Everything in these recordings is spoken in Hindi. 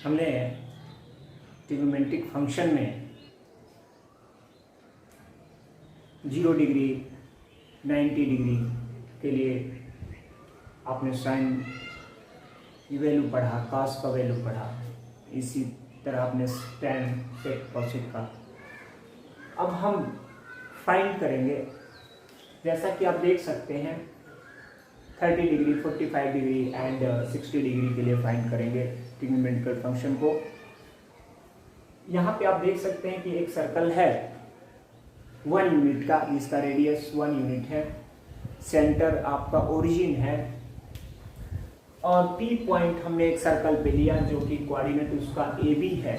हमने ट्रिग्नोमेट्रिक फंक्शन में 0 डिग्री 90 डिग्री के लिए आपने साइन की वैल्यू पढ़ा, कॉस का वैल्यू पढ़ा, इसी तरह आपने टैन सेक कॉसेक का। अब हम फाइंड करेंगे, जैसा कि आप देख सकते हैं 30 डिग्री 45 डिग्री एंड 60 डिग्री के लिए फाइंड करेंगे ट्रिग्नोमेट्रिकल फंक्शन को। यहाँ पे आप देख सकते हैं कि एक सर्कल है 1 यूनिट का, जिसका रेडियस 1 यूनिट है, सेंटर आपका ओरिजिन है और P पॉइंट हमने एक सर्कल पे लिया जो कि कोऑर्डिनेट उसका AB है,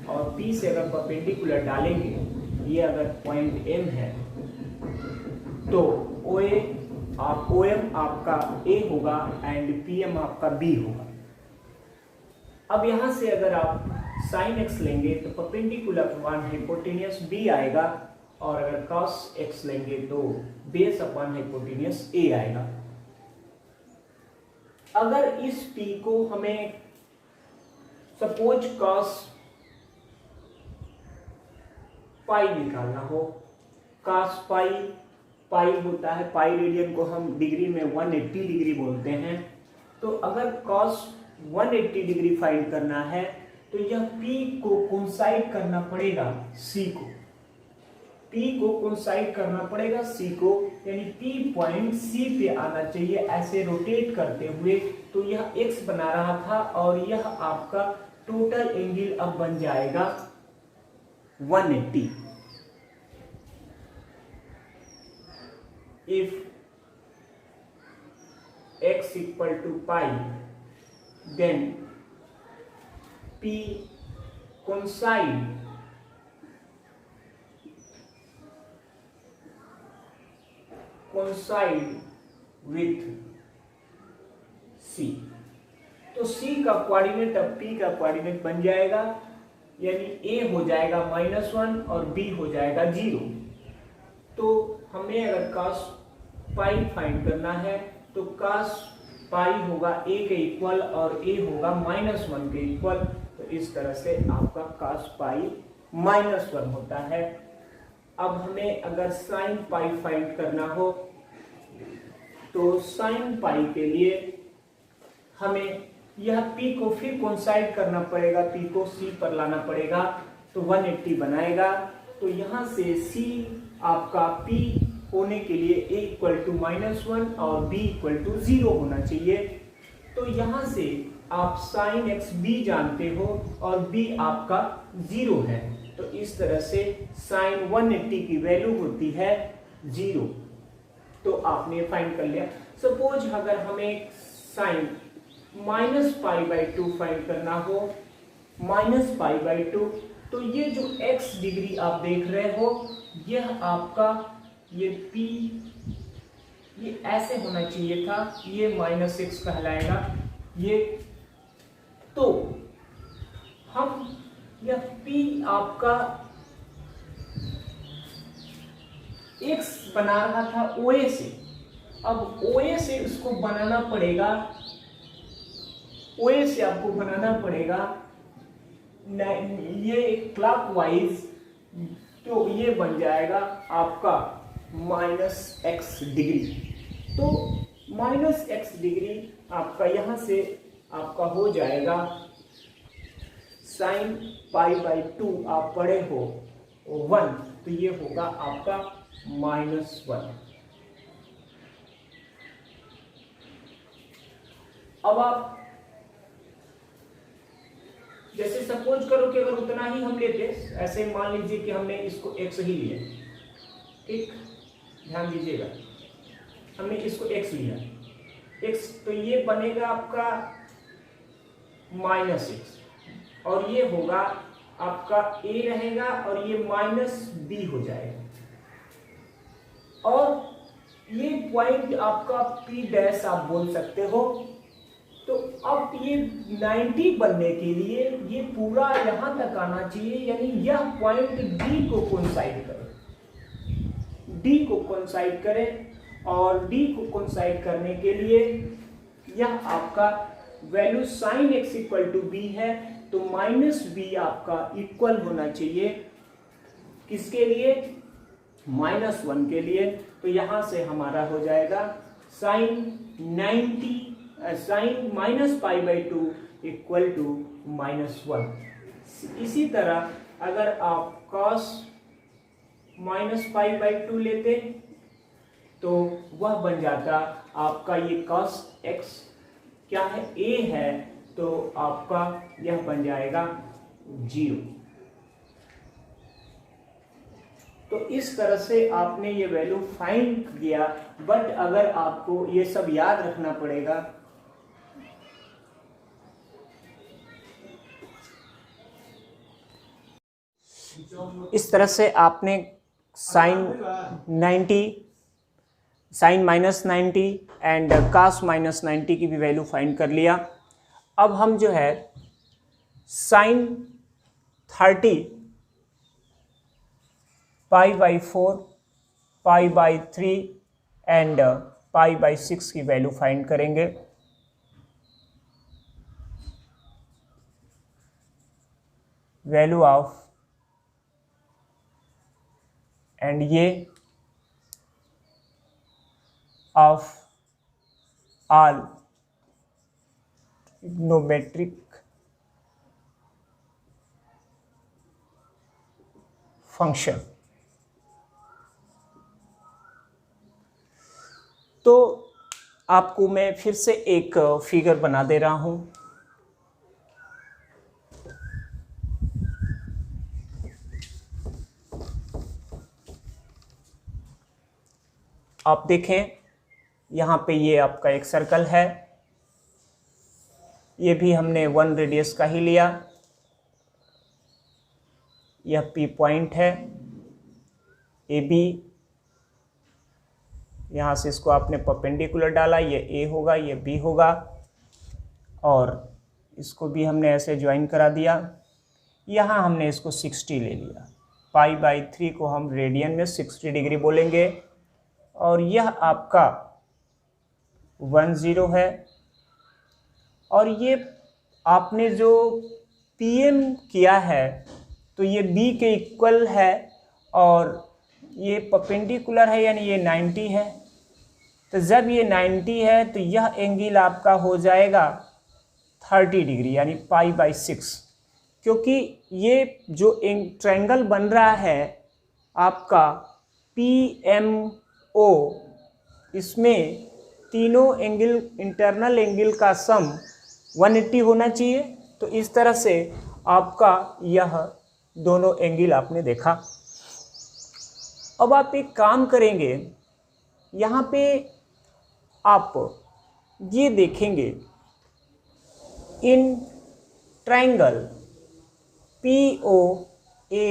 और P से अगर परपेंडिकुलर डालेंगे, ये अगर पॉइंट M है तो OM आपका A होगा एंड PM आपका B होगा। अब यहाँ से अगर आप sin x लेंगे तो परपेंडिकुलर वन हाइपोटेनियस B आएगा, और अगर cos x लेंगे तो बेस अपॉन हाइपोटेनियस A आएगा। अगर इस P को हमें सपोज cos पाई निकालना हो, cos पाई होता है, पाई रेडियन को हम डिग्री में 180 डिग्री बोलते हैं। तो अगर cos 180 डिग्री फाइंड करना है तो यह P को कोइंसाइड करना पड़ेगा C को, P को कोइंसाइड करना पड़ेगा C को, यानी P पॉइंट C पे आना चाहिए ऐसे रोटेट करते हुए। तो यह x बना रहा था और यह आपका टोटल एंगल अब बन जाएगा 180। If x equal to pi, then P coincide with C। तो C का कोऑर्डिनेट अब P का कोऑर्डिनेट बन जाएगा, यानी A हो जाएगा -1 और B हो जाएगा 0। तो हमें अगर cos पाई फाइंड करना है तो cos पाई होगा A के इक्वल और A होगा -1 के इक्वल। तो इस तरह से आपका cos पाई -1 होता है। अब हमें अगर sin पाई फाइंड करना हो तो sin पाई के लिए हमें यह P को फिर कोइंसाइड करना पड़ेगा, P को C पर लाना पड़ेगा, तो 180 बनाएगा। तो यहाँ से C आपका P होने के लिए A इक्वल टू -1 और B इक्वल टू 0 होना चाहिए। तो यहाँ से आप sin x B जानते हो और B आपका 0 है, तो इस तरह से sin 180 की वैल्यू होती है 0। तो आपने फाइंड कर लिया। सपोज अगर हमें sin -π/2 फाइंड करना हो, -π/2, तो ये जो x डिग्री आप देख रहे हो, यह आपका ये P ये ऐसे होना चाहिए था, ये -6 कहलाएगा ये। तो हम यह P आपका x बना रहा था OA से, अब OA से उसको बनाना पड़ेगा, OA से आपको बनाना पड़ेगा ये क्लॉकवाइज, तो ये बन जाएगा आपका -x डिग्री। तो -x डिग्री आपका यहाँ से आपका हो जाएगा sin π/2, आप पढ़े हो 1, तो ये होगा आपका -1। अब आप जैसे सपोज करो कि अगर उतना ही हम लेते, ऐसे मान लीजिए कि हमने इसको x ही लिया, ठीक, ध्यान दीजिएगा, हमने इसको x लिया, x, तो ये बनेगा आपका -6 और ये होगा आपका a रहेगा और ये -b हो जाएगा, और ये पॉइंट आपका P डैश आप बोल सकते हो। तो अब ये 90 बनने के लिए ये पूरा यहां तक आना चाहिए, यानी यह पॉइंट D को कोइंसाइड करे, D को कोइंसाइड करे, और D को कोइंसाइड करने के लिए यह आपका value sin x equal to B है, तो माइनस बी आपका इक्वल होना चाहिए किसके लिए, -1 के लिए। तो यहां से हमारा हो जाएगा साइन -π/2 इक्वल टू -1। इसी तरह अगर आप cos -π/2 लेते तो वह बन जाता आपका ये cos x क्या है, a है, तो आपका यह बन जाएगा 0। तो इस तरह से आपने ये वैल्यू फाइंड किया। बट अगर आपको ये सब याद रखना पड़ेगा, इस तरह से आपने साइन -90 एंड cos -90 की भी वैल्यू फाइंड कर लिया। अब हम जो है साइन 30 π/4 π/3 एंड π/6 की वैल्यू फाइंड करेंगे। वैल्यू ऑफ एंड ये ऑफ ऑल ट्रिग्नोमेट्रिक फंक्शन। तो आपको मैं फिर से एक फिगर बना दे रहा हूं। आप देखें यहाँ पे ये आपका एक सर्कल है, ये भी हमने 1 रेडियस का ही लिया। यह P पॉइंट है, AB, यहाँ से इसको आपने परपेंडिकुलर डाला, ये A होगा, ये B होगा, और इसको भी हमने ऐसे ज्वाइन करा दिया। यहाँ हमने इसको 60 ले लिया, π/3 को हम रेडियन में 60 डिग्री बोलेंगे, और यह आपका 10 है। और ये आपने जो PM किया है तो ये B के इक्वल है, और ये परपेंडिकुलर है यानी ये 90 है। तो जब ये 90 है तो यह एंगल आपका हो जाएगा 30 डिग्री यानी π/6, क्योंकि ये जो ट्रायंगल बन रहा है आपका PMO, इसमें तीनों एंगल, इंटरनल एंगल का सम 180 होना चाहिए। तो इस तरह से आपका यह दोनों एंगल आपने देखा। अब आप एक काम करेंगे, यहाँ पे आप ये देखेंगे in triangle POA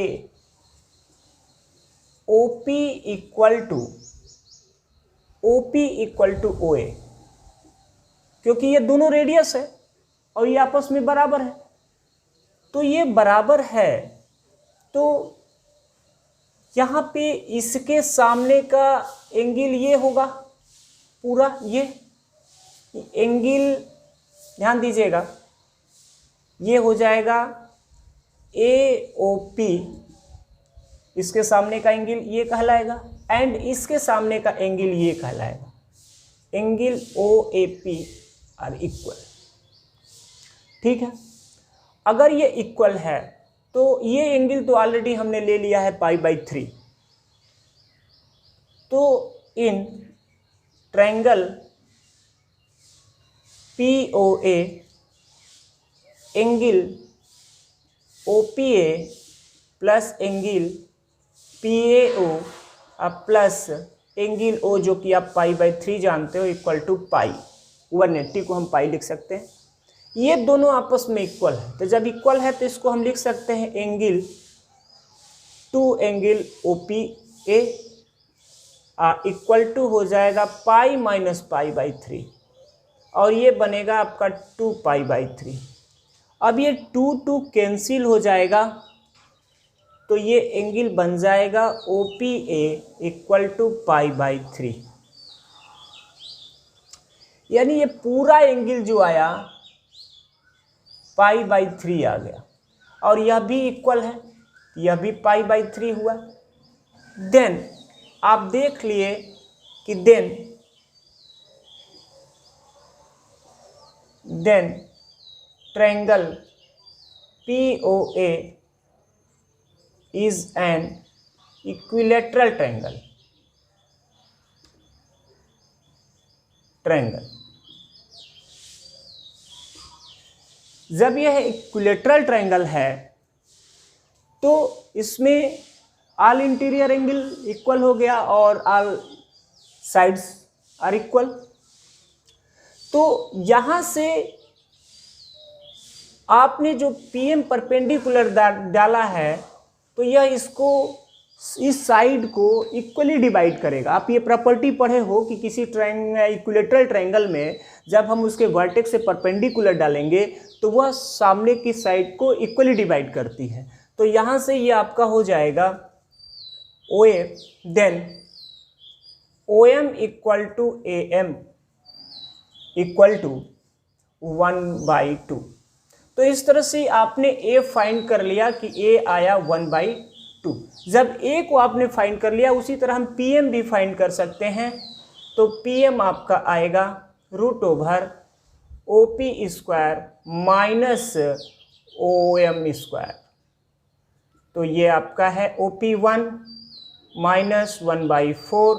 OP equal to OA, क्योंकि ये दोनों रेडियस है और ये आपस में बराबर है। तो ये बराबर है, तो यहाँ पे इसके सामने का एंगल ये होगा पूरा, ये एंगल ध्यान दीजिएगा, ये हो जाएगा AOP, इसके सामने का एंगल ये कहलाएगा, एंड इसके सामने का एंगल ये कहलाएगा। एंगल OAP आर इक्वल, ठीक है। अगर ये इक्वल है तो ये एंगल तो ऑलरेडी हमने ले लिया है π/3। तो इन triangle POA angle OPA plus angle PAO plus angle O जो कि आप π/3 जानते हो इक्वल टू पाई, 180 को हम पाई लिख सकते हैं। ये दोनों आपस में इक्वल है, तो जब इक्वल है तो इसको हम लिख सकते हैं angle angle OPA equal to हो जाएगा पाई माइनस π/3, और ये बनेगा आपका 2π/3। अब ये 2 कैंसिल हो जाएगा, तो ये एंगल बन जाएगा OPA इक्वल टू π/3। यानी ये पूरा एंगल जो आया π/3 आ गया, और यह भी इक्वल है, यह भी π/3 हुआ। देन आप देख लिए कि then triangle POA is an equilateral triangle। जब यह इक्विलेटरल ट्रायंगल है तो इसमें ऑल इंटीरियर एंगल इक्वल हो गया और ऑल साइड्स आर इक्वल। तो यहां से आपने जो PM परपेंडिकुलर डाला है तो यह इसको इस साइड को इक्वली डिवाइड करेगा। आप ये प्रॉपर्टी पढ़े हो कि किसी इक्विलेटरल ट्रायंगल में जब हम उसके वर्टेक्स से परपेंडिकुलर डालेंगे तो वह सामने की साइड को इक्वली डिवाइड करती है। तो यहाँ से ये आपका हो जाएगा OA, then OM equal to AM equal to 1/2। तो इस तरह से आपने A फाइंड कर लिया कि A आया 1/2। जब A को आपने फाइंड कर लिया, उसी तरह हम PM भी फाइंड कर सकते हैं। तो PM आपका आएगा √OP² माइनस OM²। तो ये आपका है OP1 माइनस 1/4,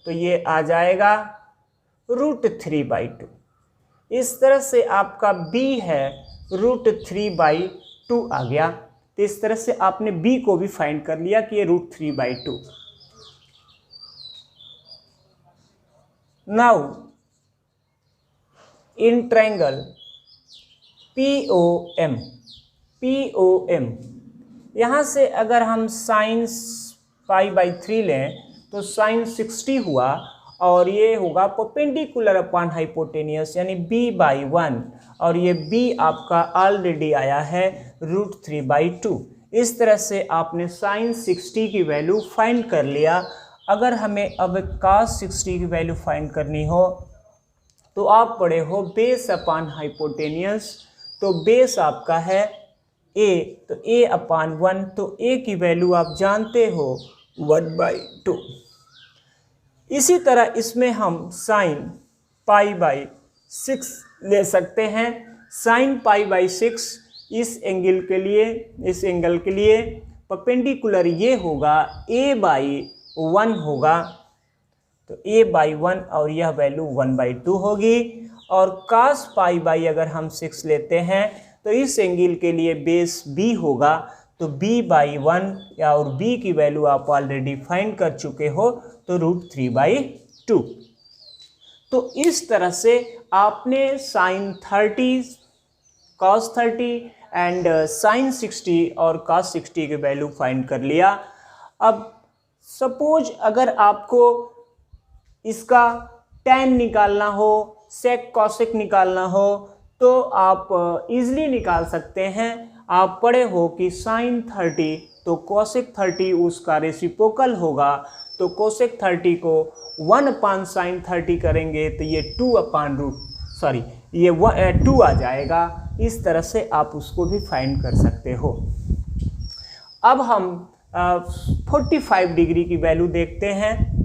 तो ये आ जाएगा √3/2। इस तरह से आपका B है √3/2 आ गया। तो इस तरह से आपने B को भी फाइंड कर लिया कि ये √3/2। नाउ इन ट्रायंगल POM, यहाँ से अगर हम sin π/3 लें तो sin 60 हुआ, और ये होगा परपेंडिकुलर अपॉन हाइपोटेनियस यानी B/1, और ये B आपका ऑलरेडी आया है √3/2। इस तरह से आपने sin 60 की वैल्यू फाइंड कर लिया। अगर हमें अब cos 60 की वैल्यू फाइंड करनी हो तो आप पढ़े हो बेस अपॉन हाइपोटेनियस। तो बेस आपका है A, तो A/1, तो A की वैल्यू आप जानते हो 1/2। इसी तरह इसमें हम sin π/6 ले सकते हैं। sin π/6 इस एंगल के लिए परपेंडिकुलर ये होगा A/1 होगा, तो A/1 और यह वैल्यू 1/2 होगी। और cos π/ अगर हम 6 लेते हैं तो इस एंगल के लिए बेस B होगा, तो B/1 या और B की वैल्यू आप ऑलरेडी फाइंड कर चुके हो, तो √3/2। तो इस तरह से आपने sin 30, cos 30 एंड sin 60 और cos 60 की वैल्यू फाइंड कर लिया। अब सपोज अगर आपको इसका tan निकालना हो, sec cosec निकालना हो, तो आप इजीली निकाल सकते हैं। आप पढ़े हो कि sin 30 तो cosec 30 उसका रेसिप्रोकल होगा, तो cosec 30 को 1/sin 30 करेंगे तो ये 2 आ जाएगा। इस तरह से आप उसको भी फाइंड कर सकते हो। अब हम 45 डिग्री की वैल्यू देखते हैं।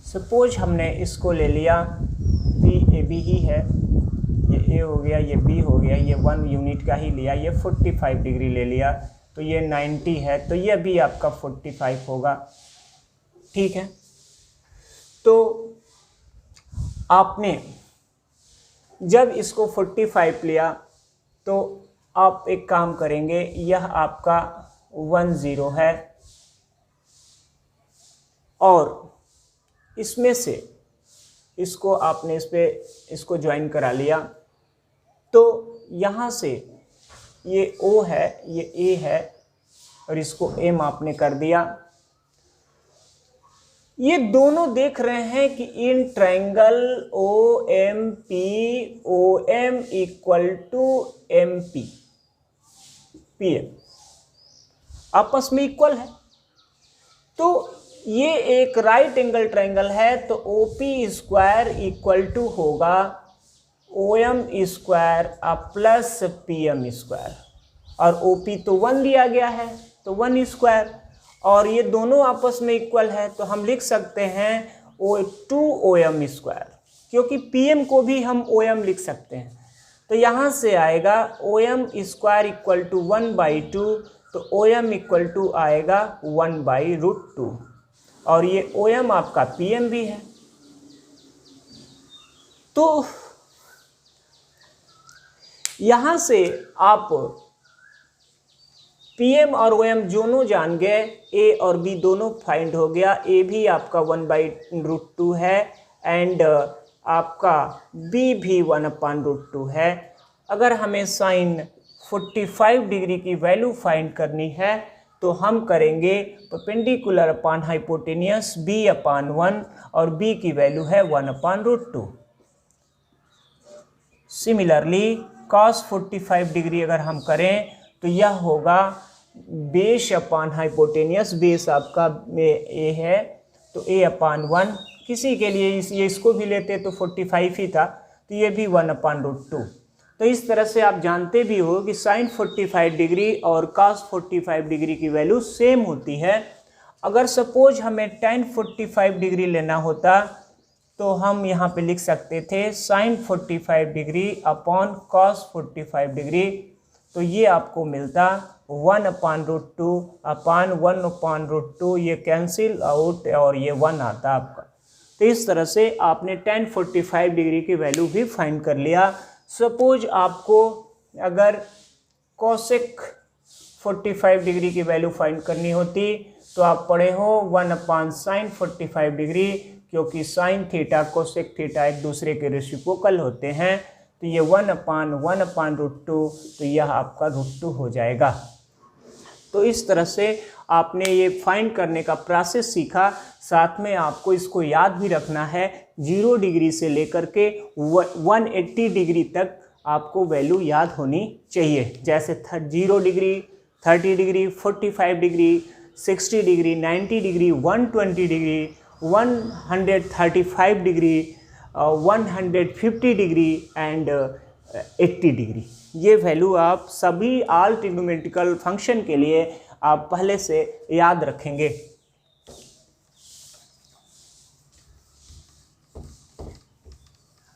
सपोज हमने इसको ले लिया, AB ही है, ये A हो गया, ये B हो गया, ये 1 यूनिट का ही लिया, ये 45 डिग्री ले लिया, तो ये 90 है, तो ये भी आपका 45 होगा। ठीक है, तो आपने जब इसको 45 लिया तो आप एक काम करेंगे, यह आपका 10 है और इसमें से इसको आपने इसको ज्वाइन करा लिया, तो यहाँ से ये O है, ये A है और इसको M आपने कर दिया। ये दोनों देख रहे हैं कि in triangle O M equal to M P M आपस में इक्वल है। तो ये एक राइट एंगल ट्रायंगल है, तो O P square equal to होगा O M square plus P M square, और ओ पी तो 1 दिया गया है तो 1 स्क्वायर, और ये दोनों आपस में इक्वल है तो हम लिख सकते हैं टू ओ एम स्क्वायर, क्योंकि पी एम को भी हम ओ एम लिख सकते हैं। तो यहाँ से आएगा O M square equal to 1/2, तो ओ एम इक्वल टू आएगा 1/√2, और ये ओ एम आपका पी एम भी है। तो यहाँ से आप पीएम और ओएम दोनों जान गए, ए और बी दोनों फाइंड हो गया। ए भी आपका 1/√2 है एंड आपका बी भी 1/√2 है। अगर हमें साइन 45 डिग्री की वैल्यू फाइंड करनी है तो हम करेंगे परपेंडिकुलर अपॉन हाइपोटेनियस b/1, और b की वैल्यू है 1/√2। सिमिलरली cos 45 डिग्री अगर हम करें तो यह होगा बेस अपॉन हाइपोटेनियस, बेस आपका ए है तो a/1, किसी के लिए ये इसको भी लेते तो 45 ही था, तो ये भी 1/√2। तो इस तरह से आप जानते भी हो कि साइन 45 डिग्री और cos 45 डिग्री की वैल्यू सेम होती है। अगर सपोज हमें tan 45 डिग्री लेना होता तो हम यहाँ पे लिख सकते थे sine 45 degree upon cos 45 degree, तो ये आपको मिलता 1/√2 अपॉन 1/√2, ये कैंसिल आउट और ये 1 आता आपका। तो इस तरह से आपने tan 45 डिग्री की वैल्यू भी फाइंड कर लिया। सपोज आपको अगर कोसेक 45 डिग्री की वैल्यू फाइंड करनी होती तो आप पढ़े हो 1/sin 45 डिग्री, क्योंकि साइन थीटा कोसेक थीटा एक दूसरे के रेसिप्रोकल होते हैं, तो ये 1/√2, तो यह आपका √2 हो जाएगा। तो इस तरह से आपने ये फाइंड करने का प्रोसेस सीखा। साथ में आपको इसको याद भी रखना है 0 डिग्री से लेकर के 180 डिग्री तक आपको वैल्यू याद होनी चाहिए, जैसे 0 degree, 30 degree, 45 degree, 60 degree, 90 degree, 120 degree, 135 degree, 150 degree and 80 degree. ये वैल्यू आप सभी ऑल ट्रिग्नोमेट्रिकल फंक्शन के लिए आप पहले से याद रखेंगे।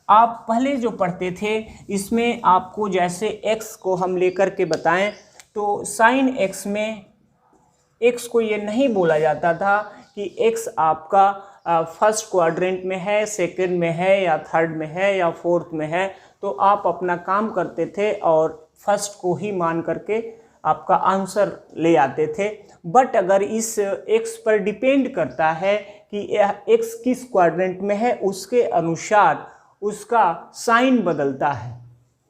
आप पहले जो पढ़ते थे इसमें आपको जैसे x को हम लेकर के बताएं तो साइन x में x को ये नहीं बोला जाता था कि x आपका फर्स्ट क्वाड्रेंट में है, सेकंड में है, या थर्ड में है, या फोर्थ में है, तो आप अपना काम करते थे और फर्स्ट को ही मान करके आपका आंसर ले आते थे। बट अगर इस x पर डिपेंड करता है कि यह x किस क्वाड्रेंट में है, उसके अनुसार उसका साइन बदलता है,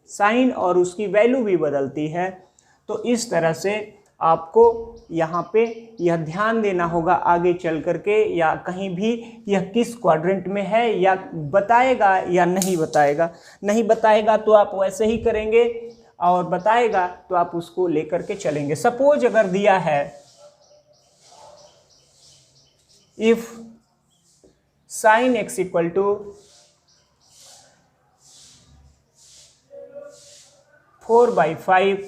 साइन और उसकी वैल्यू भी बदलती है। तो इस तरह से आपको यहाँ पे यह ध्यान देना होगा आगे चल करके, या कहीं भी यह किस क्वाड्रेंट में है या बताएगा या नहीं बताएगा। नहीं बताएगा तो आप वैसे ही करेंगे, और बताएगा तो आप उसको लेकर के चलेंगे। सपोज अगर दिया है if sine x equal to 4/5,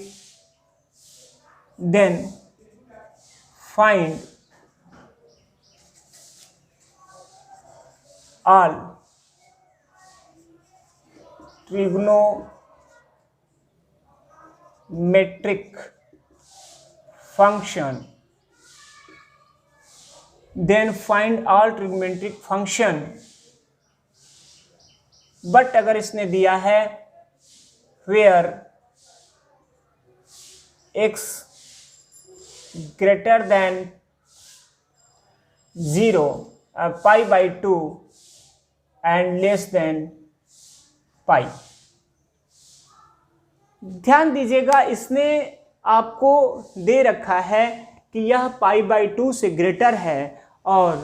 then find all trigonometric function, then find all trigonometric function। But अगर इसने दिया है where x greater than 0, pi/2 and less than pi। ध्यान दीजिएगा, इसने आपको दे रखा है कि यह pi/2 से ग्रेटर है और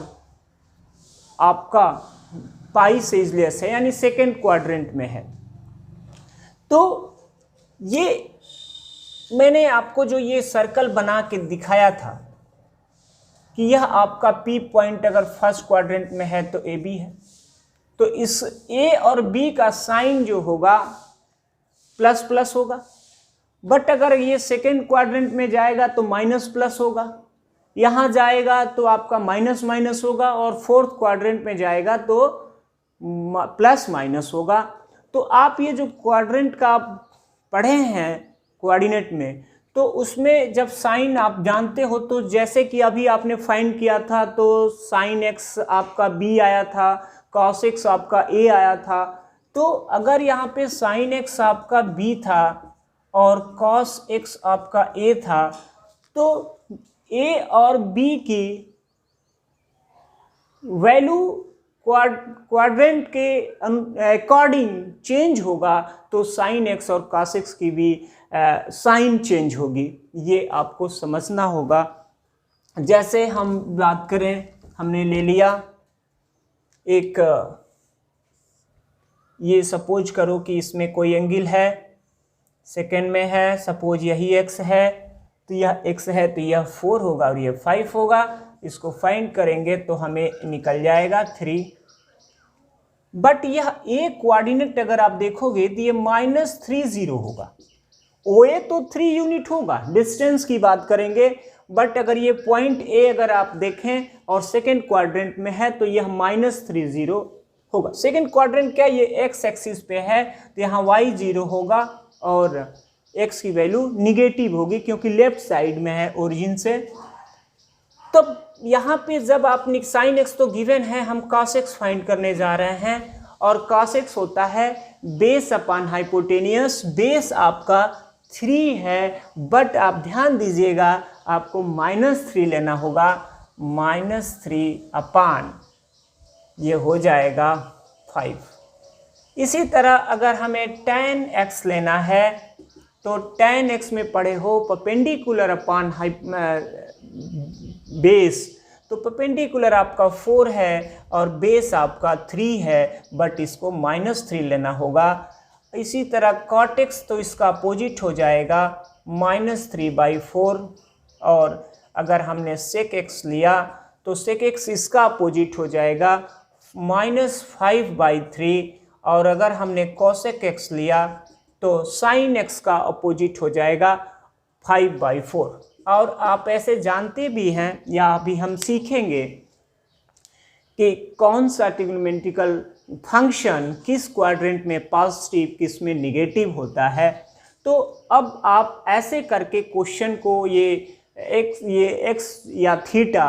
आपका पाई से इजलेस है, यानी सेकेंड क्वाड्रेंट में है। तो ये मैंने आपको जो ये सर्कल बना के दिखाया था कि यह आपका पी पॉइंट अगर फर्स्ट क्वाड्रेंट में है तो ए बी है, तो इस ए और बी का साइन जो होगा प्लस प्लस होगा, बट अगर ये सेकेंड क्वाड्रेंट में जाएगा तो माइनस प्लस होगा, यहाँ जाएगा तो आपका माइनस माइनस होगा, और फोर्थ क्वाड्रेंट में जाएगा तो प्लस माइनस होगा। तो आप ये जो क्वाड्रेंट का आप पढ़े हैं कोऑर्डिनेट में, तो उसमें जब साइन आप जानते हो, तो जैसे कि अभी आपने फाइंड किया था तो साइन एक्स आपका बी आया था, कॉस एक्स आपका ए आया था। तो अगर यहाँ पे साइन एक्स आपका बी था और कॉस एक्स आपका ए था, तो ए और बी की वैल्यू क्वाड्रेंट के अकॉर्डिंग चेंज होगा, तो साइन एक्स और कॉस एक्स की भी साइन चेंज होगी। ये आपको समझना होगा। जैसे हम बात करें, हमने ले लिया एक, ये सपोज करो कि इसमें कोई एंगल है, सेकेंड में है, सपोज यही एक्स है, तो यह x है तो यह 4 होगा और यह 5 होगा। इसको फाइंड करेंगे तो हमें निकल जाएगा 3। बट यह a कोऑर्डिनेट अगर आप देखोगे तो ये -30 होगा। OA तो 3 यूनिट होगा, डिस्टेंस की बात करेंगे, बट अगर ये पॉइंट A अगर आप देखें और सेकेंड क्वाड्रेंट में है तो यह -30 होगा। सेकेंड क्वाड्रेंट क्या, ये x एक्सिस पे है तो यहाँ y 0 होगा और x की वैल्यू निगेटिव होगी क्योंकि लेफ्ट साइड में है ओरिजिन से। तो यहाँ पे जब आप साइन x तो गिवन है, हम cos x फाइंड करने जा रहे हैं, और cos x होता है बेस अपॉन हाइपोटेनियस। बेस आपका 3 है, बट आप ध्यान दीजिएगा आपको -3 लेना होगा, -3 अपॉन ये हो जाएगा 5। इसी तरह अगर हमें tan x लेना है तो tan x में पढ़े हो परपेंडिकुलर अपॉन बेस, तो परपेंडिकुलर आपका 4 है और बेस आपका 3 है, बट इसको -3 लेना होगा। इसी तरह cot x तो इसका अपोजिट हो जाएगा -3/4, और अगर हमने sec x लिया तो sec x इसका अपोजिट हो जाएगा -5/3, और अगर हमने cosec x लिया तो sin x का अपोजिट हो जाएगा 5/4। और आप ऐसे जानते भी हैं, या अभी हम सीखेंगे कि कौन सा ट्रिग्नोमेट्रिकल फंक्शन किस क्वाड्रेंट में पॉजिटिव किस में निगेटिव होता है। तो अब आप ऐसे करके क्वेश्चन को ये एक्स या थीटा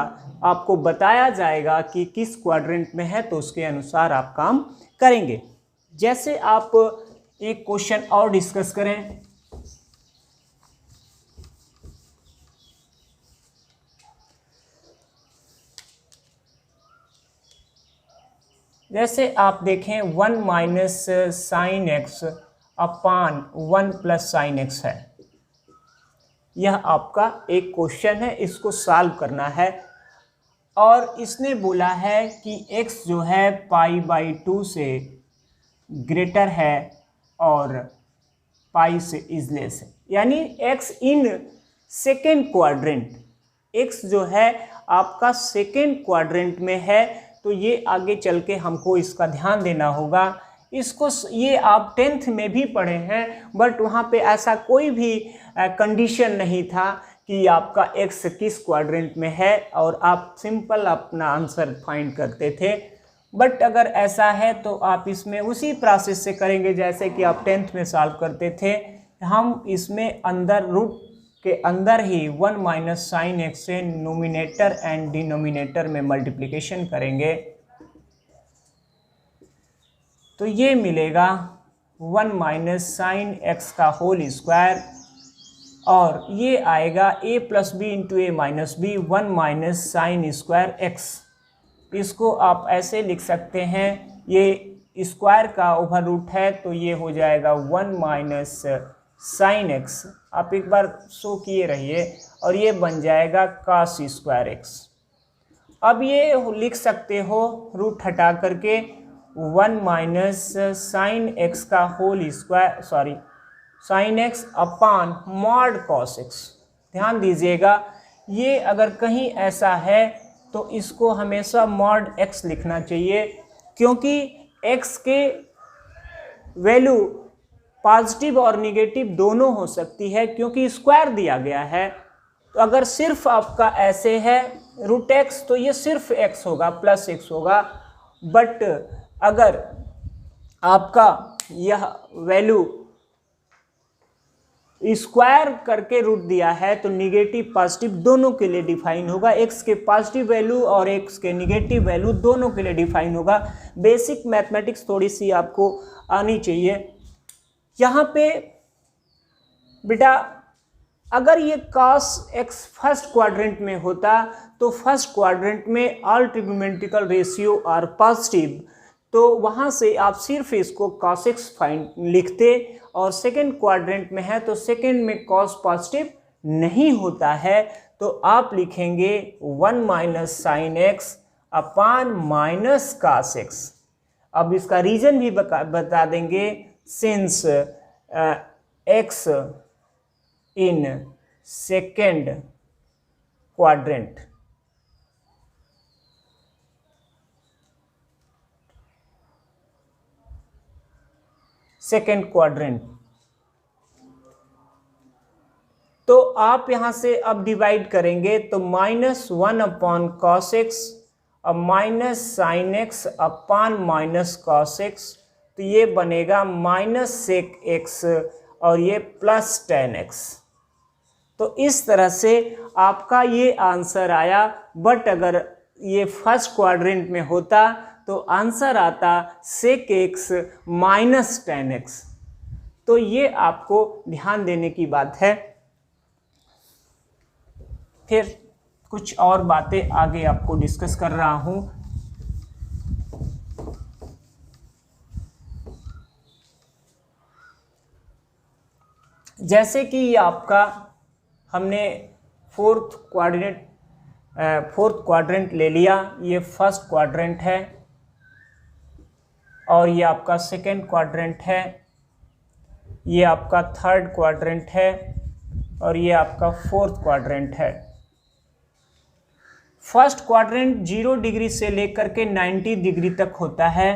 आपको बताया जाएगा कि किस क्वाड्रेंट में है, तो उसके अनुसार आप काम करेंगे। जैसे आप एक क्वेश्चन और डिस्कस करें, जैसे आप देखें 1 - sin x upon 1 + sin x है। यह आपका एक क्वेश्चन है, इसको सॉल्व करना है, और इसने बोला है कि x जो है π/2 से ग्रेटर है और पाई से इजलेस है, यानी x in second quadrant, x जो है आपका सेकेंड क्वाड्रेंट में है। तो ये आगे चल के हमको इसका ध्यान देना होगा। इसको ये आप 10th में भी पढ़े हैं, बट वहाँ पे ऐसा कोई भी कंडीशन नहीं था कि आपका x किस क्वाड्रेंट में है, और आप सिंपल अपना आंसर फाइंड करते थे। बट अगर ऐसा है तो आप इसमें उसी प्रोसेस से करेंगे जैसे कि आप 10th में सॉल्व करते थे। हम इसमें अंदर रूट के अंदर ही 1 - sin x से नोमिनेटर एंड डिनोमिनेटर में मल्टीप्लिकेशन करेंगे, तो ये मिलेगा 1 - sin x का होल स्क्वायर, और ये आएगा a + b × a - b 1 - sin square x। इसको आप ऐसे लिख सकते हैं, ये स्क्वायर का ओवर रूट है तो ये हो जाएगा 1 - sin x। आप एक बार शो किए रहिए, और ये बन जाएगा cos स्क्वायर x। अब ये लिख सकते हो रूट हटा करके 1 माइनस साइन एक्स का whole square, sorry sine X upon mod cos X. ध्यान दीजिएगा, ये अगर कहीं ऐसा है तो इसको हमेशा मॉड एक्स लिखना चाहिए, क्योंकि एक्स के वैल्यू पॉजिटिव और निगेटिव दोनों हो सकती है, क्योंकि स्क्वायर दिया गया है। तो अगर सिर्फ आपका ऐसे है रूट एक्स तो ये सिर्फ एक्स होगा, प्लस एक्स होगा। बट अगर आपका यह वैल्यू स्क्वायर करके रूट दिया है तो निगेटिव पॉजिटिव दोनों के लिए डिफाइन होगा। एक्स के पॉजिटिव वैल्यू और एक्स के निगेटिव वैल्यू दोनों के लिए डिफाइन होगा। बेसिक मैथमेटिक्स थोड़ी सी आपको आनी चाहिए। यहाँ पे बेटा अगर ये cos x फर्स्ट क्वाड्रेंट में होता तो फर्स्ट क्वाड्रेंट में all trigonometrical ratio are positive, तो वहाँ से आप सिर्फ इसको cos x फाइंड लिखते, और सेकेंड क्वाड्रेंट में है तो सेकेंड में cos पॉजिटिव नहीं होता है, तो आप लिखेंगे 1 minus sine X upon minus cos x। अब इसका रीजन भी बता देंगे, since x in second quadrant, second quadrant, तो आप यहां से अब डिवाइड करेंगे तो -1 अपॉन कॉस एक्स और minus sine X upon minus cos x, तो ये बनेगा माइनस सेक एक्स और ये प्लस टेन एक्स। तो इस तरह से आपका ये आंसर आया। बट अगर ये फर्स्ट क्वाड्रेंट में होता तो आंसर आता sec X minus tan X. तो ये आपको ध्यान देने की बात है। फिर कुछ और बातें आगे आपको डिस्कस कर रहा हूं। जैसे कि ये आपका हमने फोर्थ क्वाड्रेंट ले लिया, ये फर्स्ट क्वाड्रेंट है और ये आपका सेकेंड क्वाड्रेंट है, ये आपका थर्ड क्वाड्रेंट है और ये आपका फोर्थ क्वाड्रेंट है। फर्स्ट क्वाड्रेंट 0 डिग्री से लेकर के 90 डिग्री तक होता है,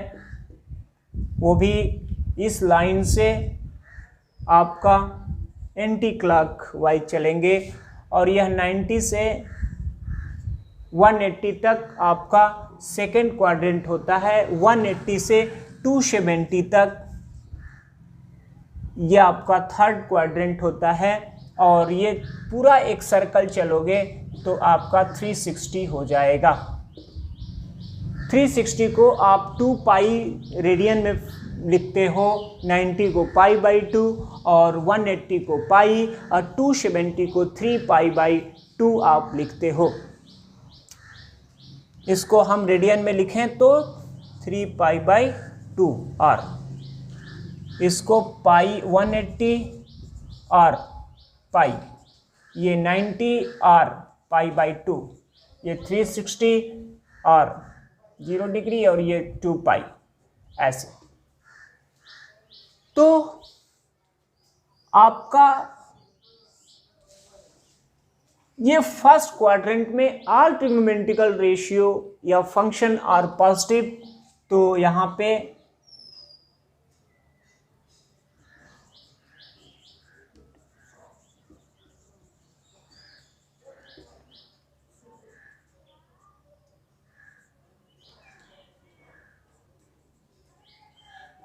वो भी इस लाइन से आपका एंटी क्लॉक वाइज चलेंगे, और यह 90 से 180 तक आपका सेकेंड क्वाड्रेंट होता है। 180 से 270 तक यह आपका थर्ड क्वाड्रेंट होता है, और ये पूरा एक सर्कल चलोगे तो आपका 360 हो जाएगा। 360 को आप 2 पाई रेडियन में लिखते हो, 90 को पाई बाई 2 और 180 को पाई और 270 को 3 पाई बाई 2 आप लिखते हो। इसको हम रेडियन में लिखें तो 3 पाई बाई 2, और इसको पाई 180 और पाई, ये 90 और पाई बाई 2, ये 360 और 0 डिग्री और ये 2 पाई, ऐसे। तो आपका ये फर्स्ट क्वाड्रेंट में ऑल ट्रिग्नोमेट्रिकल रेशियो या फंक्शन आर पॉजिटिव, तो यहां पे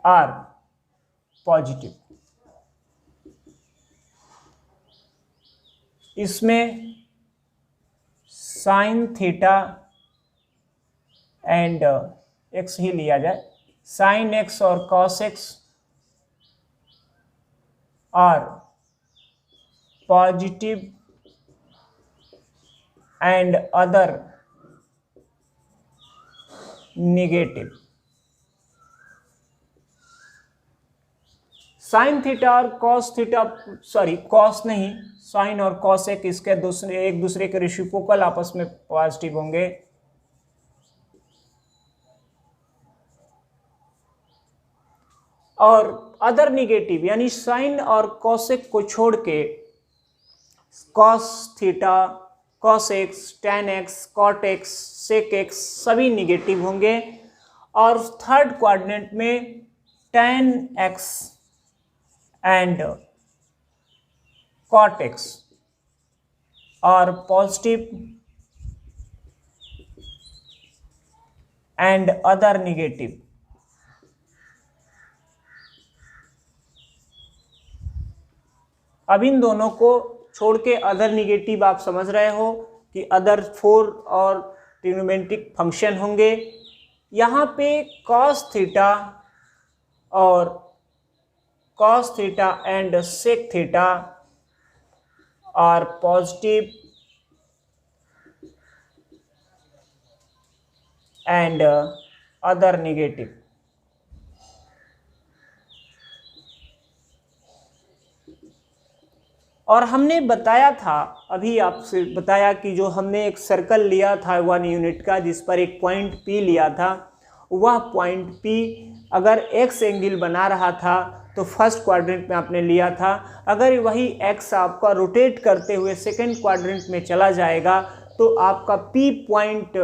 आर पॉजिटिव, इसमें साइन थीटा एंड एक्स ही लिया जाए, साइन एक्स और cos X are positive and other negative. Sine theta और कॉस थीटा, सॉरी कॉस नहीं, साइन और कॉस एक दूसरे के रेसिप्रोकल आपस में पॉजिटिव होंगे, और अदर निगेटिव यानी साइन और कॉसेक को छोड़ के cos theta, cos x, ten x, cot x, sec X सभी निगेटिव होंगे। और थर्ड क्वाड्रेंट में tan X and cot x और पॉजिटिव एंड अदर निगेटिव। अब इन दोनों को छोड़ के अदर निगेटिव आप समझ रहे हो कि अदर 4 और ट्रिग्नोमेट्रिक फंक्शन होंगे। यहाँ पे कॉस थीटा और cos theta and sec theta और पॉजिटिव एंड अदर निगेटिव। और हमने बताया था, अभी आपसे बताया कि जो हमने एक सर्कल लिया था 1 यूनिट का जिस पर एक पॉइंट P लिया था, वह पॉइंट P अगर x एंगल बना रहा था तो फर्स्ट क्वाड्रेंट में आपने लिया था। अगर वही x आपका रोटेट करते हुए सेकंड क्वाड्रेंट में चला जाएगा तो आपका P पॉइंट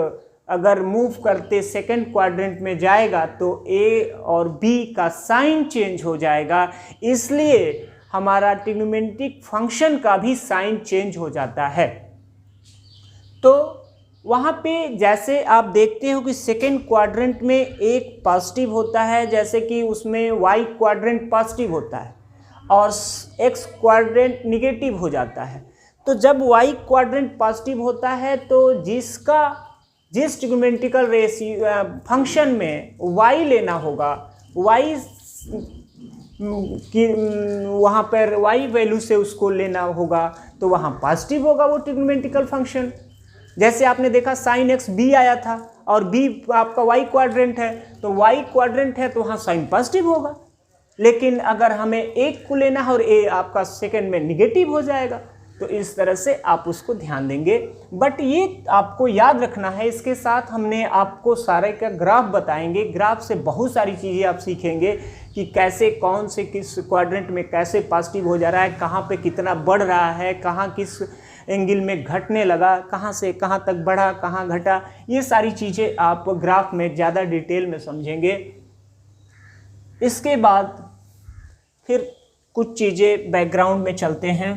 अगर मूव करते सेकंड क्वाड्रेंट में जाएगा तो A और B का साइन चेंज हो जाएगा, इसलिए हमारा ट्रिग्नोमेट्रिक फंक्शन का भी साइन चेंज हो जाता है। तो वहाँ पे जैसे आप देखते हो कि सेकेंड क्वाड्रेंट में एक पॉजिटिव होता है, जैसे कि उसमें वाई क्वाड्रेंट पॉजिटिव होता है और एक्स क्वाड्रेंट निगेटिव हो जाता है। तो जब वाई क्वाड्रेंट पॉजिटिव होता है तो जिस ट्रिग्नोमेट्रिकल रेशियो फंक्शन में वाई लेना होगा, वाई कि वहाँ पर वाई वैल्यू से उसको लेना होगा तो वहाँ पॉजिटिव होगा वो ट्रिग्नोमेट्रिकल फंक्शन। जैसे आपने देखा साइन एक्स बी आया था और बी आपका वाई क्वाड्रेंट है, तो वाई क्वाड्रेंट है तो वहाँ साइन पॉजिटिव होगा। लेकिन अगर हमें एक को लेना है और ए आपका सेकंड में निगेटिव हो जाएगा, तो इस तरह से आप उसको ध्यान देंगे। बट ये आपको याद रखना है, इसके साथ हमने आपको सारे का ग्राफ बताएंगे। ग्राफ से बहुत सारी चीज़ें आप सीखेंगे कि कैसे कौन से किस क्वाड्रेंट में कैसे पॉजिटिव हो जा रहा है, कहाँ पे कितना बढ़ रहा है, कहाँ किस एंगल में घटने लगा, कहाँ से कहाँ तक बढ़ा, कहाँ घटा, ये सारी चीज़ें आप ग्राफ में ज़्यादा डिटेल में समझेंगे। इसके बाद फिर कुछ चीज़ें बैकग्राउंड में चलते हैं।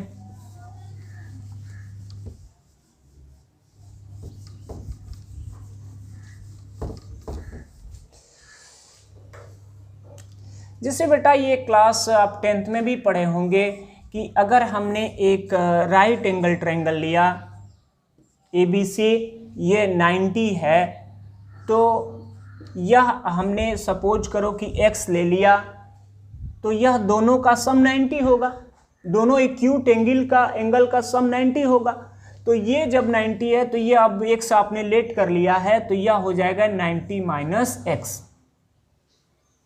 जैसे बेटा ये क्लास आप 10th में भी पढ़े होंगे कि अगर हमने एक राइट एंगल ट्रायंगल लिया ABC, ये 90 है, तो यह हमने सपोज करो कि x ले लिया, तो यह दोनों का सम 90 होगा, दोनों एक्यूट एंगल का सम 90 होगा। तो ये जब 90 है तो ये अब x आपने लेट कर लिया है तो यह हो जाएगा 90 माइनस x।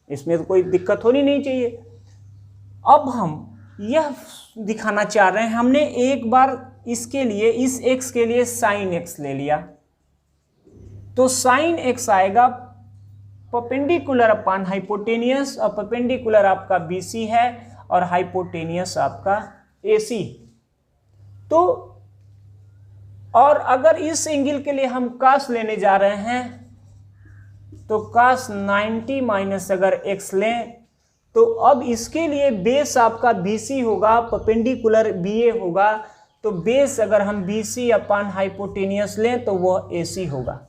इसमें तो कोई दिक्कत होनी नहीं चाहिए। अब हम यह दिखाना चाह रहे हैं, हमने एक बार इसके लिए इस x के लिए साइन x ले लिया, तो साइन x आएगा परपेंडिकुलर अपॉन हाइपोटेनियस, और परपेंडिकुलर आपका BC है और हाइपोटेनियस आपका AC। तो और अगर इस एंगल के लिए हम cos लेने जा रहे हैं तो cos 90 माइनस अगर x लें तो अब इसके लिए बेस आपका BC होगा, परपेंडिकुलर BA होगा, तो बेस अगर हम BC अपॉन हाइपोटेनियस लें तो वह AC होगा।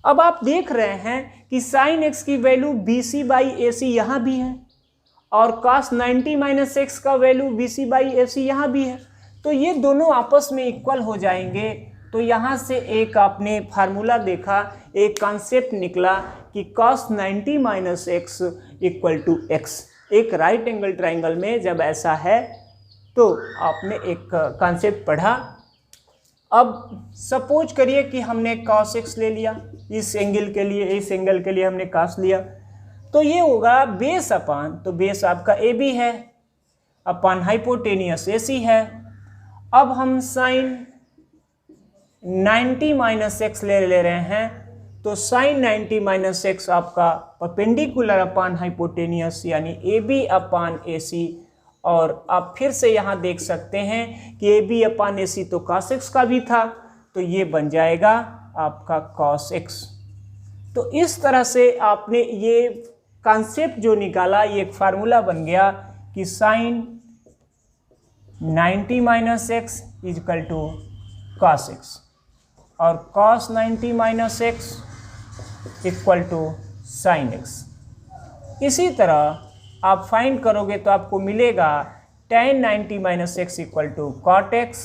अब आप देख रहे हैं कि साइन x की वैल्यू BC बाई AC यहाँ भी है और cos 90 माइनस x का वैल्यू BC बाई AC यहाँ भी है, तो ये दोनों आपस में इक्वल हो जाएंगे। तो यहाँ से एक आपने फार्मूला देखा, एक कॉन्सेप्ट निकला कि cos 90 minus x equal to x। एक राइट एंगल ट्रायंगल में जब ऐसा है तो आपने एक कॉन्सेप्ट पढ़ा। अब सपोज करिए कि हमने cos x ले लिया, इस एंगल के लिए हमने cos लिया, तो ये होगा बेस अपॉन, तो बेस आपका AB है अपॉन हाइपोटेनियस AC है। अब हम साइन 90 माइनस x ले रहे हैं, तो साइन 90 माइनस एक्स आपका परपेंडिकुलर अपान हाइपोटेनियस यानी ए बी अपान ए सी, और आप फिर से यहाँ देख सकते हैं कि ए बी अपान ए सी तो कॉस एक्स का भी था, तो ये बन जाएगा आपका कॉस एक्स। तो इस तरह से आपने ये कॉन्सेप्ट जो निकाला, ये एक फार्मूला बन गया कि sine 90 minus x is equal to cos x और cos 90 minus x equal to sine x. इसी तरह आप फाइंड करोगे तो आपको मिलेगा tan 90 minus x equal to cot x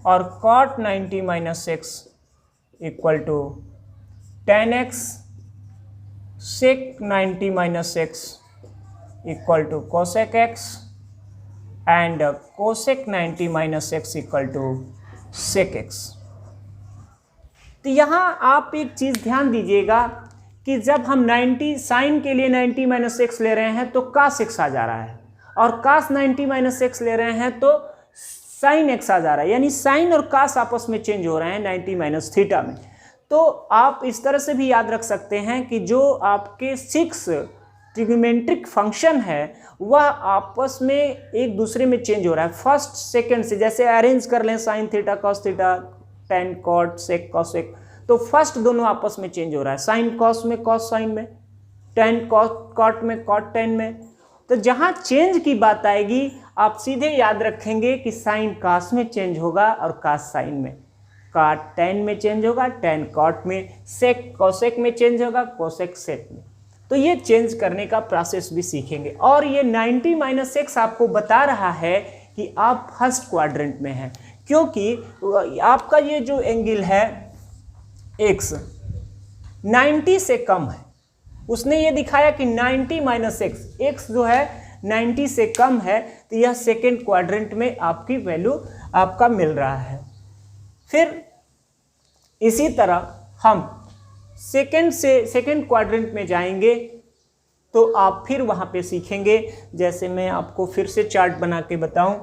और cot 90 minus x equal to tan x, sec 90 minus x equal to cosec x and cosec 90 minus x equal to sec x. तो यहाँ आप एक चीज़ ध्यान दीजिएगा कि जब हम 90 साइन के लिए 90 माइनस एक्स ले रहे हैं तो cos एक्स आ जा रहा है, और cos 90 माइनस एक्स ले रहे हैं तो साइन एक्स आ जा रहा है, यानी साइन और cos आपस में चेंज हो रहे हैं 90 माइनस थीटा में। तो आप इस तरह से भी याद रख सकते हैं कि जो आपके 6 ट्रिग्नोमेट्रिक फंक्शन है वह आपस में एक दूसरे में चेंज हो रहा है फर्स्ट सेकंड से। जैसे अरेंज कर लें sine theta cos theta, tan cot sec cosec, तो फर्स्ट दोनों आपस में चेंज हो रहा है, साइन कॉस में कॉस साइन में, टेन कॉट में कॉट टेन में। तो जहाँ चेंज की बात आएगी आप सीधे याद रखेंगे कि साइन कॉस में चेंज होगा और कॉस साइन में, कॉट टेन में चेंज होगा, टेन कॉट में, सेक कॉसेक में चेंज होगा, कोसेक सेक में। तो ये चेंज करने का प्रोसेस भी सीखेंगे। और ये 90 माइनस एक्स आपको बता रहा है कि आप फर्स्ट क्वाड्रेंट में हैं, क्योंकि आपका ये जो एंगल है एक्स 90 से कम है। उसने ये दिखाया कि 90 माइनस एक्स, एक्स जो है 90 से कम है, तो यह सेकेंड क्वाड्रेंट में आपकी वैल्यू आपका मिल रहा है। फिर इसी तरह हम सेकेंड क्वाड्रेंट में जाएंगे तो आप फिर वहां पे सीखेंगे। जैसे मैं आपको फिर से चार्ट बना के बताऊं,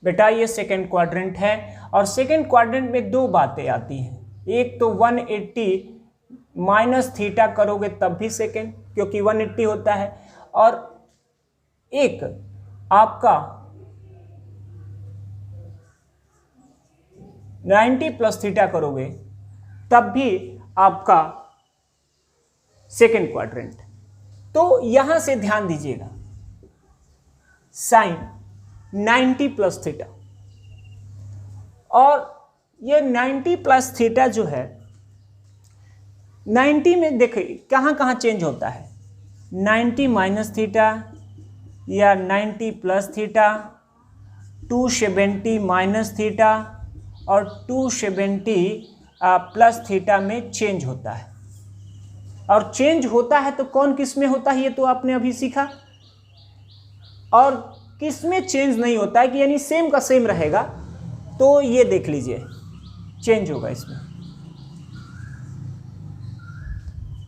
बेटा ये सेकेंड क्वाड्रेंट है और सेकेंड क्वाड्रेंट में दो बातें आती हैं। एक तो 180 माइनस थीटा करोगे तब भी सेकेंड, क्योंकि 180 होता है, और एक आपका 90 प्लस थीटा करोगे तब भी आपका सेकेंड क्वाड्रेंट। तो यहां से ध्यान दीजिएगा, साइन 90 प्लस थीटा, और ये 90 प्लस थीटा जो है 90 में देखिए कहाँ कहाँ चेंज होता है, 90 माइनस थीटा या 90 प्लस थीटा, 270 माइनस थीटा और 270 प्लस थीटा में चेंज होता है। और चेंज होता है तो कौन किस में होता है ये तो आपने अभी सीखा, और किस में चेंज नहीं होता है कि यानी सेम का सेम रहेगा, तो ये देख लीजिए चेंज होगा इसमें,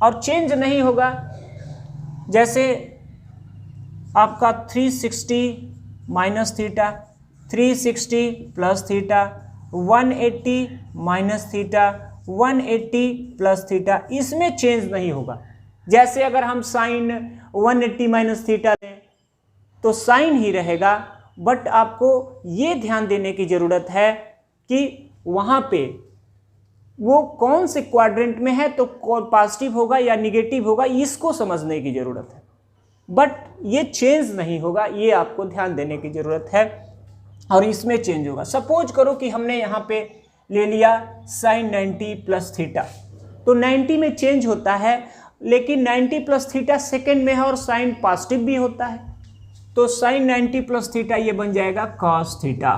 और चेंज नहीं होगा जैसे आपका 360 minus theta, 360 plus theta, 180 minus theta, 180 plus theta, इसमें चेंज नहीं होगा। जैसे अगर हम साइन 180 माइनस थीटा लें तो साइन ही रहेगा, बट आपको ये ध्यान देने की ज़रूरत है कि वहाँ पे वो कौन से क्वाड्रेंट में है, तो पॉजिटिव होगा या निगेटिव होगा, इसको समझने की ज़रूरत है। बट ये चेंज नहीं होगा, ये आपको ध्यान देने की ज़रूरत है, और इसमें चेंज होगा। सपोज करो कि हमने यहाँ पे ले लिया साइन 90 प्लस थीटा, तो 90 में चेंज होता है, लेकिन 90 प्लस थीटा सेकेंड में है और साइन पॉजिटिव भी होता है, तो साइन 90 प्लस थीटा ये बन जाएगा कॉस थीटा।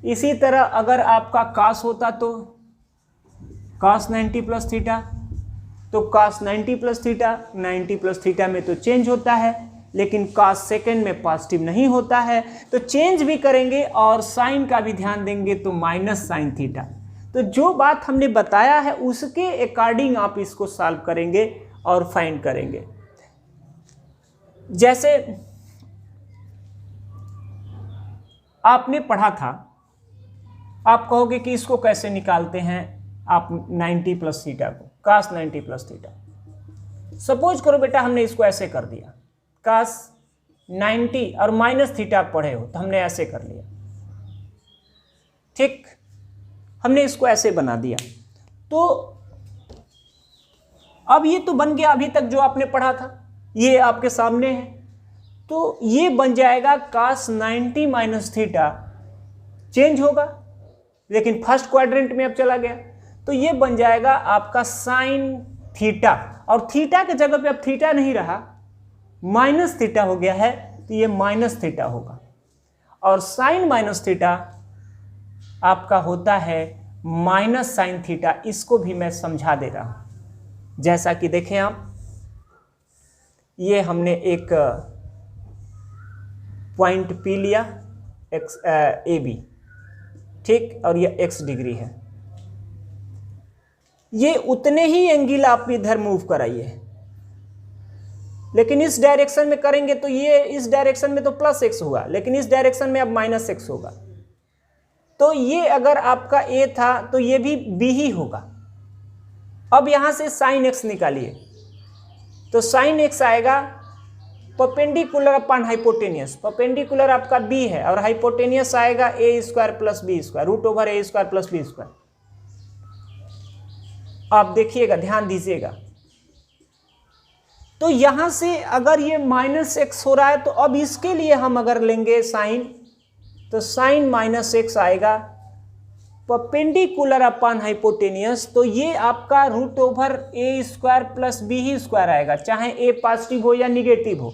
इसी तरह अगर आपका कॉस होता तो कॉस 90 प्लस थीटा, तो cos 90 plus theta, 90 plus theta में तो चेंज होता है, लेकिन कॉस सेकेंड में पॉजिटिव नहीं होता है, तो चेंज भी करेंगे और साइन का भी ध्यान देंगे तो माइनस साइन थीटा। तो जो बात हमने बताया है उसके अकॉर्डिंग आप इसको सॉल्व करेंगे और फाइंड करेंगे। जैसे आपने पढ़ा था, आप कहोगे कि इसको कैसे निकालते हैं आप 90 प्लस थीटा को, कास 90 प्लस थीटा। सपोज करो बेटा हमने इसको ऐसे कर दिया, कास 90 और माइनस थीटा पढ़े हो तो हमने ऐसे कर लिया, ठीक, हमने इसको ऐसे बना दिया। तो अब ये तो बन गया, अभी तक जो आपने पढ़ा था ये आपके सामने है, तो ये बन जाएगा कास 90 माइनस थीटा, चेंज होगा लेकिन फर्स्ट क्वाड्रेंट में अब चला गया, तो ये बन जाएगा आपका साइन थीटा, और थीटा के जगह पे अब थीटा नहीं रहा, माइनस थीटा हो गया है, तो ये माइनस थीटा होगा। और साइन माइनस थीटा आपका होता है माइनस साइन थीटा। इसको भी मैं समझा दे रहा हूं, जैसा कि देखें आप, ये हमने एक पॉइंट पी लिया, एक्स ए बी, ठीक, और ये x डिग्री है, ये उतने ही एंगल आप इधर मूव कराइए, लेकिन इस डायरेक्शन में करेंगे तो ये इस डायरेक्शन में तो प्लस x हुआ, लेकिन इस डायरेक्शन में अब माइनस x होगा। तो ये अगर आपका a था तो ये भी b ही होगा। अब यहां से साइन x निकालिए, तो साइन x आएगा परपेंडिकुलर अपॉन हाइपोटेनियस, परपेंडिकुलर आपका b है और हाइपोटेनियस आएगा a square plus b square, root over a square plus b square. आप देखिएगा, ध्यान दीजिएगा, तो यहां से अगर ये माइनस एक्स हो रहा है तो अब इसके लिए हम अगर लेंगे साइन, तो साइन माइनस एक्स आएगा परपेंडिकुलर अपॉन हाइपोटेनियस, तो ये आपका root over a square plus B he square आएगा, चाहे ए पॉजिटिव हो या निगेटिव हो।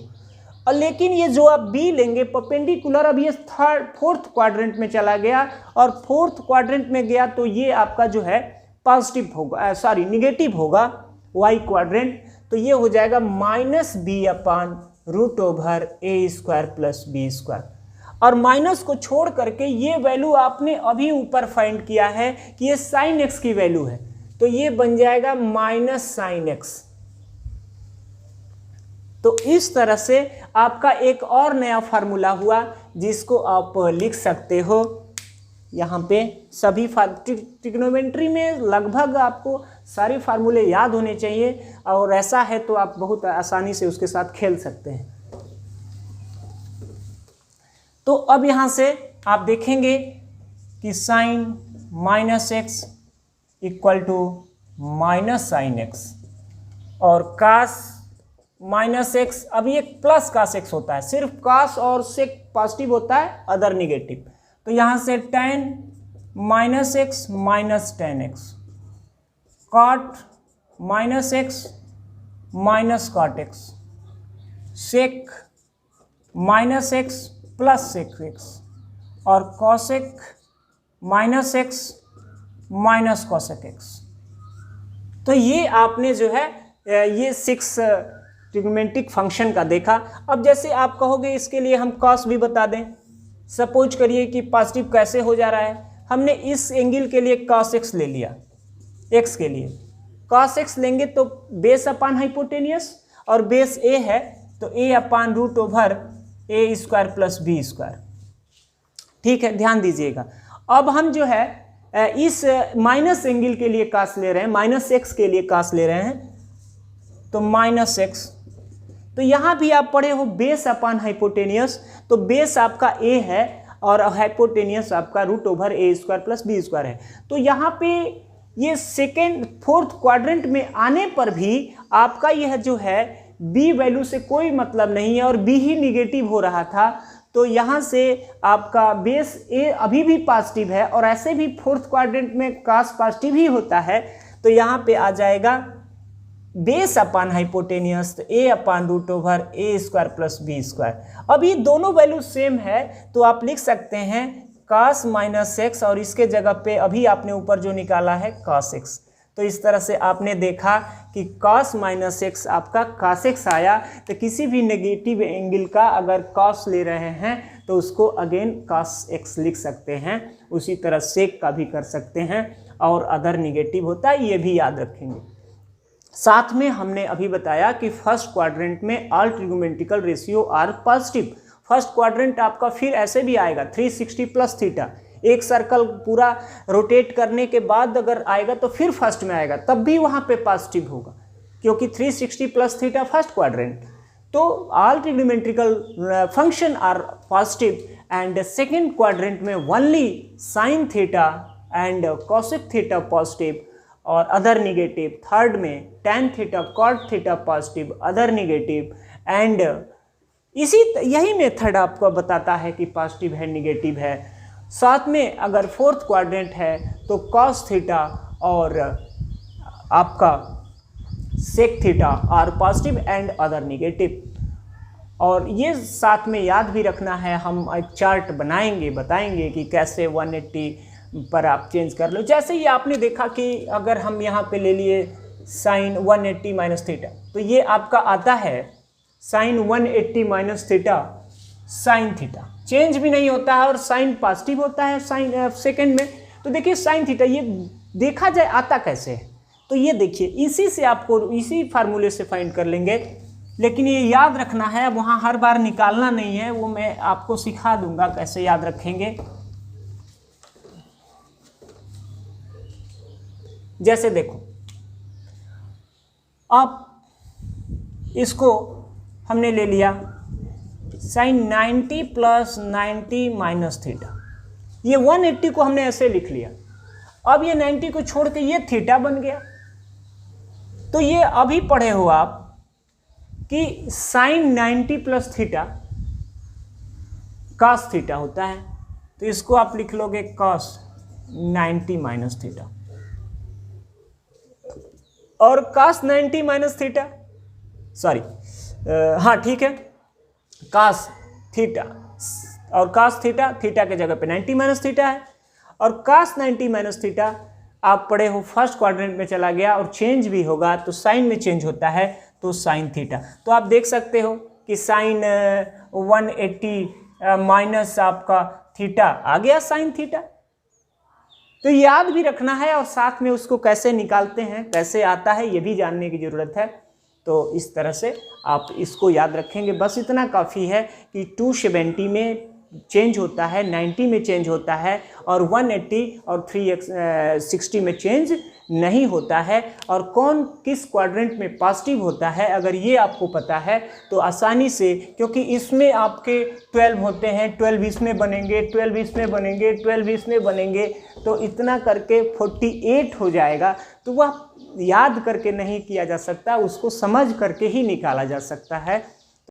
और लेकिन ये जो आप बी लेंगे परपेंडिकुलर, अब ये फोर्थ क्वाड्रेंट में चला गया, और फोर्थ क्वाड्रेंट में गया तो ये आपका जो है पॉजिटिव होगा, सॉरी निगेटिव होगा, वाई क्वाड्रेंट, तो ये हो जाएगा minus b upon root over a square plus b square. और माइनस को छोड़ करके ये वैल्यू आपने अभी ऊपर फाइंड किया है कि ये साइन एक्स की वैल्यू है, तो ये बन जाएगा माइनस साइन एक्स। तो इस तरह से आपका एक और नया फार्मूला हुआ जिसको आप लिख सकते हो यहाँ पे। सभी ट्रिग्नोमेट्री में लगभग आपको सारे फार्मूले याद होने चाहिए, और ऐसा है तो आप बहुत आसानी से उसके साथ खेल सकते हैं। तो अब यहाँ से आप देखेंगे कि sine minus x equal to minus sine x, और कास माइनस एक्स, अब ये प्लस कास एक्स होता है, सिर्फ कास और सेक पॉजिटिव होता है, अदर निगेटिव, तो यहाँ से tan minus x minus tan x, cot minus x minus cot x, sec minus x plus sec x, और cosec minus x minus cosec x. तो ये आपने जो है ये 6 ट्रिग्नोमेट्रिक फंक्शन का देखा। अब जैसे आप कहोगे इसके लिए हम कॉस भी बता दें, सपोज करिए कि पॉजिटिव कैसे हो जा रहा है, हमने इस एंगल के लिए कॉस एक्स ले लिया, एक्स के लिए कॉस एक्स लेंगे तो बेस अपान हाइपोटेनियस, और बेस ए है तो ए अपान root over a square plus b square, ठीक है, ध्यान दीजिएगा। अब हम जो है इस माइनस एंगल के लिए कास ले रहे हैं, माइनस एक्स के लिए कास ले रहे हैं, तो माइनस एक्स, तो यहाँ भी आप पढ़े हो बेस अपान हाइपोटेनियस, तो बेस आपका ए है और हाइपोटेनियस आपका root over a square plus b square है। तो यहाँ पे ये सेकेंड फोर्थ क्वाड्रेंट में आने पर भी आपका यह जो है बी वैल्यू से कोई मतलब नहीं है, और बी ही निगेटिव हो रहा था, तो यहाँ से आपका बेस ए अभी भी पॉजिटिव है, और ऐसे भी फोर्थ क्वाड्रेंट में कास पॉजिटिव ही होता है, तो यहाँ पे आ जाएगा बेस अपान हाइपोटेनियस, तो ए अपान root over a square plus b square. अब ये दोनों वैल्यू सेम है, तो आप लिख सकते हैं कास माइनस एक्स, और इसके जगह पे अभी आपने ऊपर जो निकाला है कास एक्स। तो इस तरह से आपने देखा कि cos माइनस एक्स आपका cos एक्स आया, तो किसी भी नेगेटिव एंगल का अगर cos ले रहे हैं तो उसको अगेन cos एक्स लिख सकते हैं, उसी तरह सेक का भी कर सकते हैं, और अदर निगेटिव होता है, ये भी याद रखेंगे। साथ में हमने अभी बताया कि फर्स्ट क्वाड्रेंट में all trigonometrical ratio are positive. First quadrant आपका फिर ऐसे भी आएगा 360 प्लस थीटा, एक सर्कल पूरा रोटेट करने के बाद अगर आएगा तो फिर फर्स्ट में आएगा, तब भी वहाँ पे पॉजिटिव होगा क्योंकि 360 प्लस थीटा फर्स्ट क्वाड्रेंट। तो all trigonometrical function are positive and second quadrant में only sine theta and cosec theta positive और अदर निगेटिव। थर्ड में tan theta cot theta positive, other negative and यही मेथड आपको बताता है कि पॉजिटिव है निगेटिव है। साथ में अगर फोर्थ क्वाड्रेंट है तो कॉस थीटा और आपका sec theta are positive and other negative. और ये साथ में याद भी रखना है, हम एक चार्ट बनाएंगे, बताएंगे कि कैसे 180 पर आप चेंज कर लो। जैसे ही आपने देखा कि अगर हम यहाँ पे ले लिए साइन 180 माइनस थीटा, तो ये आपका आता है sine 180 minus theta sine theta, change भी नहीं होता है और साइन पॉजिटिव होता है साइन सेकेंड में। तो देखिए साइन थीटा ये देखा जाए आता कैसे है, तो ये देखिए इसी से आपको इसी फार्मूले से फाइंड कर लेंगे, लेकिन ये याद रखना है, वहाँ हर बार निकालना नहीं है, वो मैं आपको सिखा दूंगा कैसे याद रखेंगे। जैसे देखो अब इसको हमने ले लिया साइन 90 प्लस 90 माइनस थीटा, ये 180 को हमने ऐसे लिख लिया। अब ये 90 को छोड़ के ये थीटा बन गया। तो ये अभी पढ़े हो आप कि sine 90 plus theta cos theta होता है, तो इसको आप लिख लोगे कॉस 90 माइनस थीटा। और cos 90 माइनस थीटा सॉरी हाँ ठीक है, cos थीटा और cos थीटा, थीटा के जगह पे 90 माइनस थीटा है, और cos 90 माइनस थीटा आप पढ़े हो फर्स्ट क्वाड्रेंट में चला गया और चेंज भी होगा तो साइन में चेंज होता है, तो साइन थीटा। तो आप देख सकते हो कि साइन 180 माइनस आपका थीटा आ गया साइन थीटा। तो याद भी रखना है और साथ में उसको कैसे निकालते हैं, कैसे आता है, ये भी जानने की ज़रूरत है। तो इस तरह से आप इसको याद रखेंगे, बस इतना काफ़ी है कि 270 में चेंज होता है, 90 में चेंज होता है और 180 और 360 में चेंज नहीं होता है। और कौन किस क्वाड्रेंट में पॉजिटिव होता है, अगर ये आपको पता है तो आसानी से, क्योंकि इसमें आपके 12 होते हैं, 12 इसमें बनेंगे, 12 इसमें बनेंगे, 12 इसमें बनेंगे, तो इतना करके 48 हो जाएगा। तो वह याद करके नहीं किया जा सकता, उसको समझ करके ही निकाला जा सकता है।